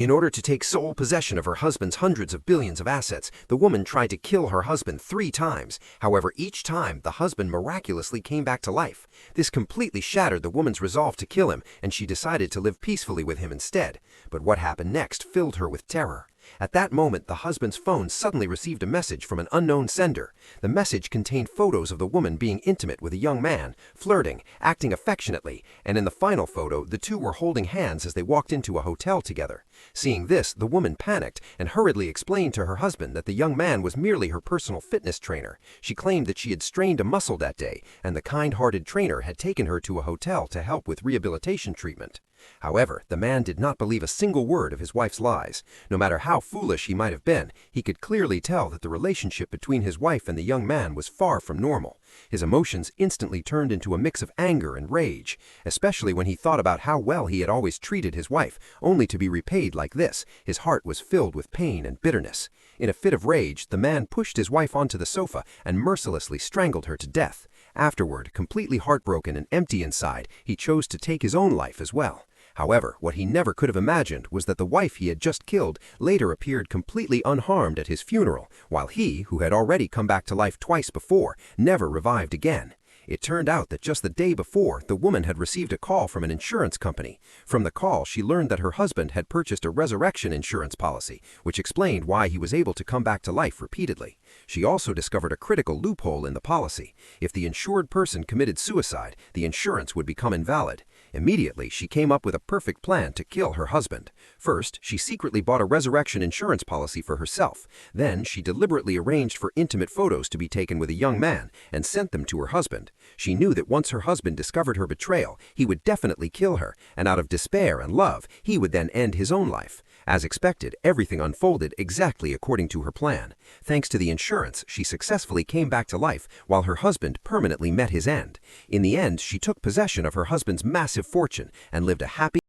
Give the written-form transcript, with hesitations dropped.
In order to take sole possession of her husband's hundreds of billions of assets, the woman tried to kill her husband 3 times. However, each time, the husband miraculously came back to life. This completely shattered the woman's resolve to kill him, and she decided to live peacefully with him instead. But what happened next filled her with terror. At that moment, the husband's phone suddenly received a message from an unknown sender. The message contained photos of the woman being intimate with a young man, flirting, acting affectionately, and in the final photo, the two were holding hands as they walked into a hotel together. Seeing this, the woman panicked and hurriedly explained to her husband that the young man was merely her personal fitness trainer. She claimed that she had strained a muscle that day, and the kind-hearted trainer had taken her to a hotel to help with rehabilitation treatment. However, the man did not believe a single word of his wife's lies. No matter how foolish he might have been, he could clearly tell that the relationship between his wife and the young man was far from normal. His emotions instantly turned into a mix of anger and rage, especially when he thought about how well he had always treated his wife, only to be repaid like this. His heart was filled with pain and bitterness. In a fit of rage, the man pushed his wife onto the sofa and mercilessly strangled her to death. Afterward, completely heartbroken and empty inside, he chose to take his own life as well. However, what he never could have imagined was that the wife he had just killed later appeared completely unharmed at his funeral, while he, who had already come back to life twice before, never revived again. It turned out that just the day before, the woman had received a call from an insurance company. From the call, she learned that her husband had purchased a resurrection insurance policy, which explained why he was able to come back to life repeatedly. She also discovered a critical loophole in the policy. If the insured person committed suicide, the insurance would become invalid. Immediately, she came up with a perfect plan to kill her husband. First, she secretly bought a resurrection insurance policy for herself. Then, she deliberately arranged for intimate photos to be taken with a young man and sent them to her husband. She knew that once her husband discovered her betrayal, he would definitely kill her, and out of despair and love, he would then end his own life. As expected, everything unfolded exactly according to her plan. Thanks to the insurance, she successfully came back to life while her husband permanently met his end. In the end, she took possession of her husband's massive fortune and lived a happy